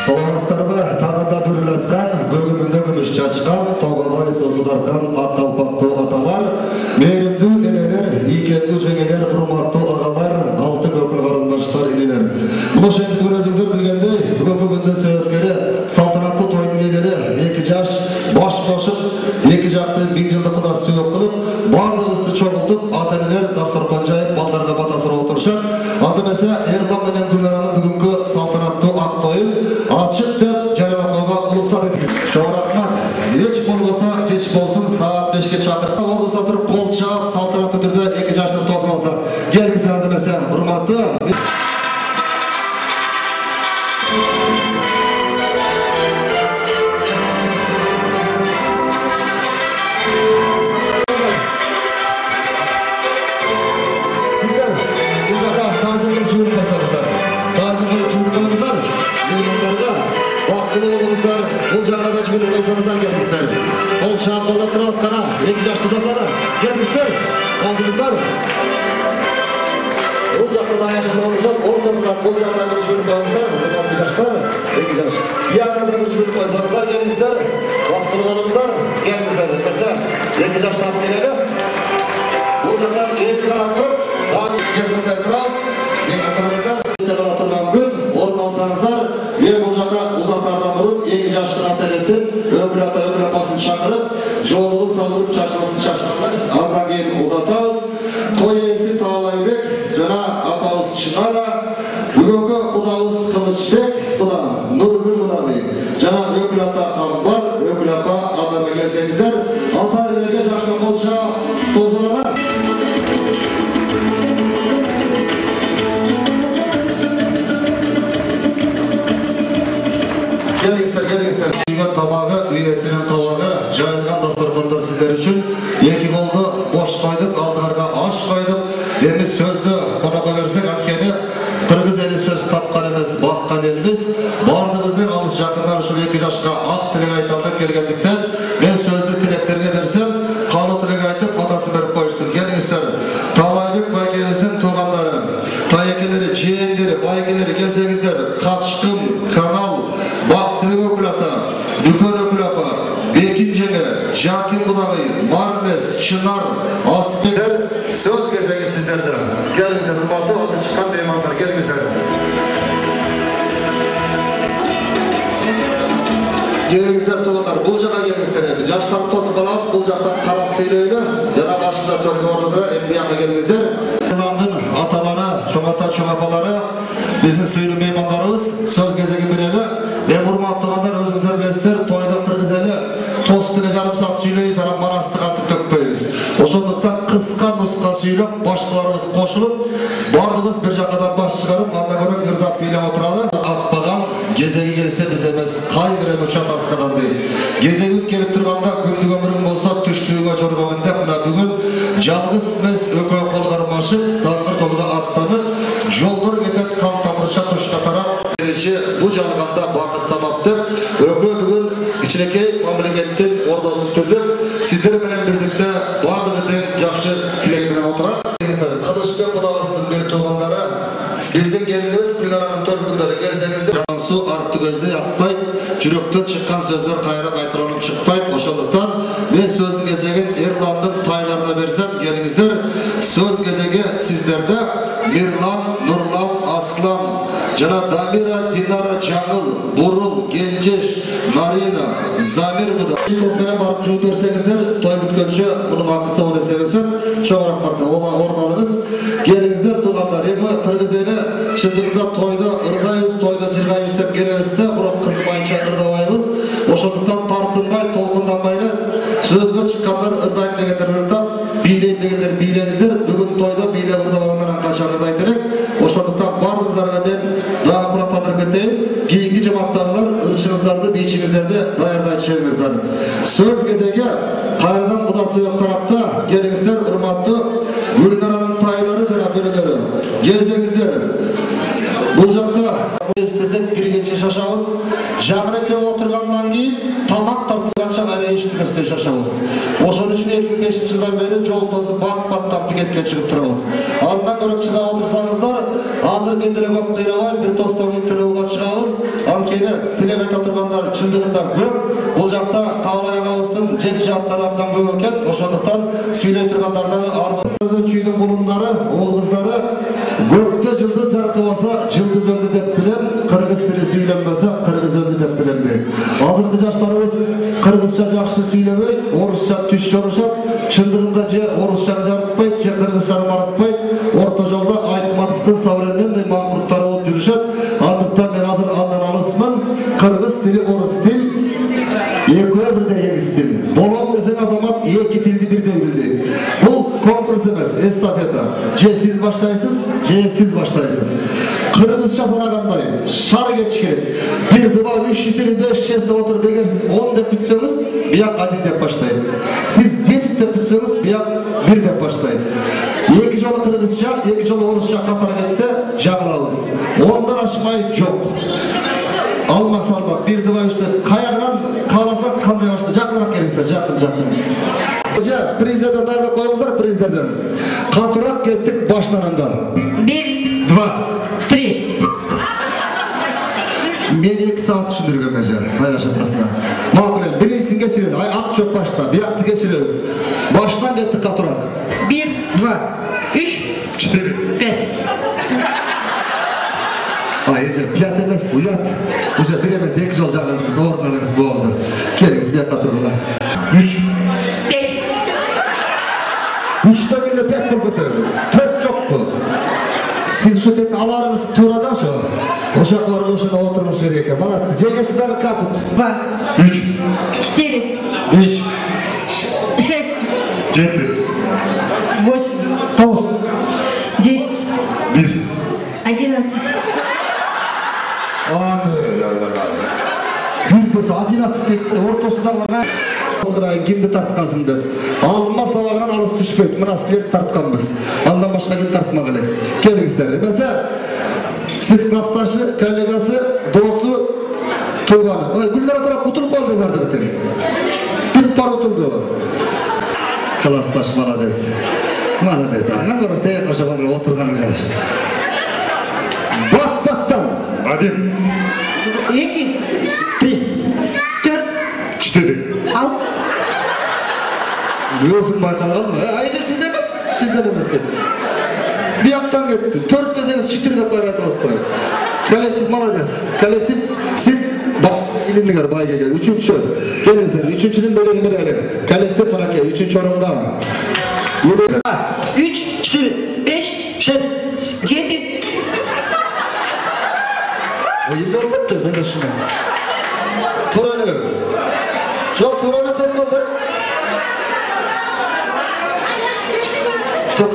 Саламатсыздарбы? Таңында бүрілеткен, бөгімінде күміш чачқан, тоғабай сосыдарқан ақ-қалпақты аталар, мейірімді денелер, икенді жеңелер, құрматты ағалар, алтын өкіл қарындаштар енелер. Бұл шәйті көресіңіздер білгенде, бүгінді себепкері, салтанатты тойдың елері, екі жаш, баш қошып, екі жақты bin жылды құдасы сүйіп қылып, барлығысты чоғылтып, ата-енелер дастархан жайып, балдарға батасыр отырышып, антымесе Ерлан менен Гүлнараның бүгінгі салтанатты ақ тойын açık деп жариялауға ұлықсат етіңіз. Шоғырақмат, еш болмаса, кеш болсын, сағат 5-ке шақырып, ордыса тұрып, қол чағып, салтанатты түрде екі жашты тосып алса. Келіңіздер андымесе, ұрматты. Sizler, bu жақта тазылық жүгіріп басамыздар. Тазылық жүгіріп басамыздар. Вақтылы болыңыздар, бұл жағына да жүгіріп қойсаңыздар, келіңіздер. Қол шағып қолдап тұрыңыз қана, екі жашты ұзатлары, келіңіздер, разымыздар. Бұл жақта да аяшында болыңыздар, орныңыздар, бұл жағына да жүгіріп қойыңыздар, құрметті жастар, екі жаш. Яғына да жүгіріп қойсаңыздар, келіңіздер, вақтылы болыңыздар, келіңіздер. Mesela, екі жаштан келеді. Бұл жақтан екі қарап тұрып, келмінде тұрас, екі тұрыңыздар. Орын алсаңыздар, бұл жаққа ұзақтардан бұрын екі жаштың ата-енесін, өкіл ата, өкіл апасын шақырып, жолығы салдырып, шашылысын шашылар. Андан кейін ұзатамыз. Той иесі Таалайбек, жана апамыз Шынара, бүгінгі құдамыз Қылышбек, құда Нұргүл құдағи, жана өкіл ата Қамбар, өкіл апа алдарға келсеңіздер, ата-енелерге жақсы қолша тозылалар. Келіңіздер. Үйген тамағы, үйесінің табағы, жайылған дастархандар сіздер үшін. Екі қолды бош қойдық, алдығарға аш қойдық. Енді сөзді қонаға берсек, анкені қырғыз елі сөз тапқан емес, баққан еліміз. Бардығыздың алыс жақындар үшін екі жашқа ақ тілек айталдып келгендіктен, мен сөзді тілектерге берсем, қалы тілек айтып, батасын беріп қойырсын. Келіңіздер. Таалайбек байкеміздің туғандары, тайекелері, жиендері, байкелері келсеңіздер, Қачқын, Канал, Бақтылық өкіл ата, Дүкен өкіл апа, Бекин жеңі, Жакин құдағи, Мармес, Шынар, Аспектер, сөз кезегі сіздерді. Келіңіздер, ұрматы аты шыққан меймандар, келіңіздер. Келіңіздер туғандар, бұл жаққа келіңіздер. Жаштан қосып қаласыз, бұл жақтан қарап сөйлейді, жана қаршыда төргі орнында ембияққа келіңіздер. Ирландың аталары, чоңата чоңапалары, біздің сөйлі меймандарымыз, сөз кезегі берелі. Мен ұрматтығандар өзіңіздер білесіздер, тойда қырғыз елі тостыға жарым саат сөйлейіз, ана манасты қантып төкпейіз. Ошондықтан қысқа нұсқа сөйлеп, башқаларымыз қошылып, бардығыз бір жақадан баш шығарып, анда көрі ырдап билеп отырады. Атпаған кезегі келсе біз емес, қай бірін ұчат асқадандай. Кезегіміз келіп тұрғанда күндік өмірің болса, түштігі жорғамын деп, мына бүгін жалғыз біз өкөй қолғарым ашып, таңғыр жолға аттанып, жолдар кетет қан тамырша тұшқа тарап, бұл жалғанда бақыт самаптып, өкөй бүгін кішірекей мемлекеттен ордасын түзіп, сіздер менен бірдікті бардығыдың жақшы тілегімен отырады. Қылышбек құдағысының бір туғандары, біздің келініміз Гүлнараның төркіндері келсеңіздер, су артты көзді яқпай, жүректен шыққан сөздер қайра қайталанып шықпайды. Ошондықтан мен сөздің кезегін Ерландың тайларына берсем, келіңіздер, сөз кезегі сіздерді Мирлан, Нұрлан, Аслан, жана Дамира, Динара, Жаңыл, Бурыл, Генжеш, Нарина, Замир құда. Көзбенен барып жуып берсеңіздер, той бүткенше бұның ақысы оны себесін, чоң рахматты, ола орналыңыз. Келіңіздер туғандар, емі қырғыз елі шындығында тойды ырдайыз, тойды жырғайыз деп келемізді, бұрын қызымайынша ырдавайыз. Ошондықтан тартынбай, толқынданбайлы, сөзге шыққандар ырдайым дегендер ырдап, билейім дегендер билеңіздер. Бүгін тойда билеп ырдавағандардан қанша ырдай керек. Ошондықтан барлығыздарга мен дағы құрақтандырып кетейін. Кейінгі жаматтағылар ыршыңыздарды, бейшіңіздерді даярдай чегіңіздер. Сөз кезеге қайрадан құда сүйек тарапта келіңіздер, ұрматты Гүлнараның тайлары жана бөлелері. Келсеңіздер. Бұл жақта істесек кіргенше шашамыз, жағына кіріп отырғаннан кейін тамақ тартылғанша әрі ештігісте шашамыз. Ошон үшін 2005 жылдан бері жол тосып бат-баттан пикетке шығып тұрамыз. Андан көріп чыдап отырсаңыздар, азыр менделе көп қиналбай, бір тостан төлеуге шығамыз. Анткени тилек айта тургандар чындыгында көп. Бул жакта каалайгабыздын жеки жааттары абдан көп экен. Ошондуктан сүйлөй тургандардын чүйдүн булундары, уул кыздары көктө жылдыз жаркыбаса жылдыз өлдү деп билем, кыргыз тили сүйлөнбөсө кыргыз өлдү деп билем дейт. Азыркы жаштарыбыз кыргызча жакшы сүйлөбөй, орусча түш жорушат. Чындыгында же орусчаны жарытпайт, же кыргызчаны маратпайт. Орто жолдо Айтматовдун современный маңкурттары болуп жүрүшөт. Андыктан мен азыр андан алысмын. Кыргыз тили, орус тил экөө бирдей эгиз тил. Болом десең азамат эки тилди бирдей билди. Бул конкурс эмес, эстафета. Же сиз баштайсыз, же сиз баштайсыз. Кыргызча санагандай шар кетиш керек. 1, 2, 3, 4, 5, 6 деп отуруп эгер сиз 10 деп бүтсөңүз, бияк 1 деп баштайт. Сиз 5 деп бүтсөңүз, бияк 1 деп баштайт. Эки жолу кыргызча, эки жолу орусча катар кетсе, жагылабыз. 10дан ашмай жок. Алма салма 1, 2, 3 деп каягынан кааласак кандай башты жакыныраак келиңиздер, жакын. Президенттен дайындап коюңуздар, президенттен. Катуураак кеттик баштананда. 1, 2, 3. Мен 2 саат түшүндүргөм эже, аяш атасына. Макул, биринчисин кечирели, ак чөп башта, биякты кечиребиз. Баштан кеттик катуураак. 1, 2, 3, 4, 5. Эже, 5 эмес, уят. Уже 1 эмес, 2 жол жагыңыз, ордуңуз болду. Келиңиз, биякка тургула. 3. 3 бирде 5 болуп кетеби. 4 жокпу. Siz şu tekne alarınız tuğradan şu. Uşak var uşağına oturmuş veriyor ki. Malatsı. Cegesiz abi kaput. 3. 4. 5. 6. 7. 8. 9. 10. 1. 11. Күлтесі 11 кетті. Ортосындағыларға Озғырайын кемді тарткансыңды. Алма сабағынан алыс түшпейді. Мына сілерді тартканбыз. Андан башқа кем тартмағылы. Келіңіздер. Mesela siz классташы, коллегасы, досы, туғаны. Гүллер атырап ұтылып қалды барды бітер. Түп бар ұтылды. Классташ, молодец. Молодец. Аңа бір тәйек қашабаны отырған жар. Бат-баттан. 1. 2. 3. 4. 4. 6. Өзüm bayqalған mı? Ayıcı siz emez, sizden emez ketті. Bir yaptan ketті. 4 deseniz 4 деп bayratып отпайы. Коллектив молодец. Коллектив siz ilindіңер байға кел. 3-ші. Келіңіздер. 3-шінің бөлігін берелі. Коллектив мынакей. 3-ші орында. 3, 4, 5, 6, 7. Oyunda olmadı. Ben de şuna. Tur öyle. Çok tur olmasın olmadı.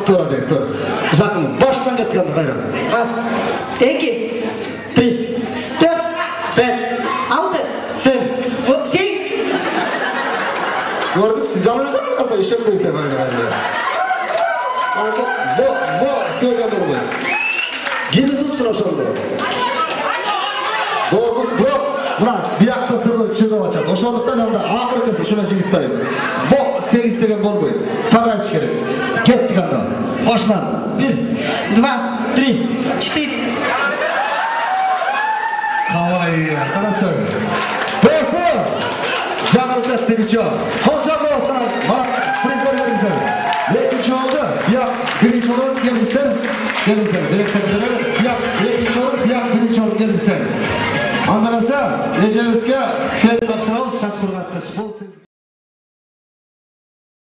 Tur hadi tur. Zakın baştan ketken gayrı. 1, 2, 3, 4, 5, 6, 7, 8. Gördük siz canınıza mı kasa işe mi koysa gayrı gayrı. Vo sevgen olmayı. Gimisi tutsun aşağıda. Dozuz bro. Bırak bir yakta tırdı çırdı açar. Oşanlıktan aldı ağır kesi şuna çiziktayız. Vo 8 degen bolmayı. Tabi açık gerek. Kettik anda. Başlan. 1, 2, 3, 4. Kavai ya. Хорошо. Dostu. Canım ettiği için. Hoşça olsun. Bak prizlerimize. Yekinci oldu. Ya birinci olur gelmişler. Gelmişler. Ya yekinci olur. Ya birinci olur gelmişler. Anlarsa Recep'e fiyat tapsırağız. Çaş kurmaktır.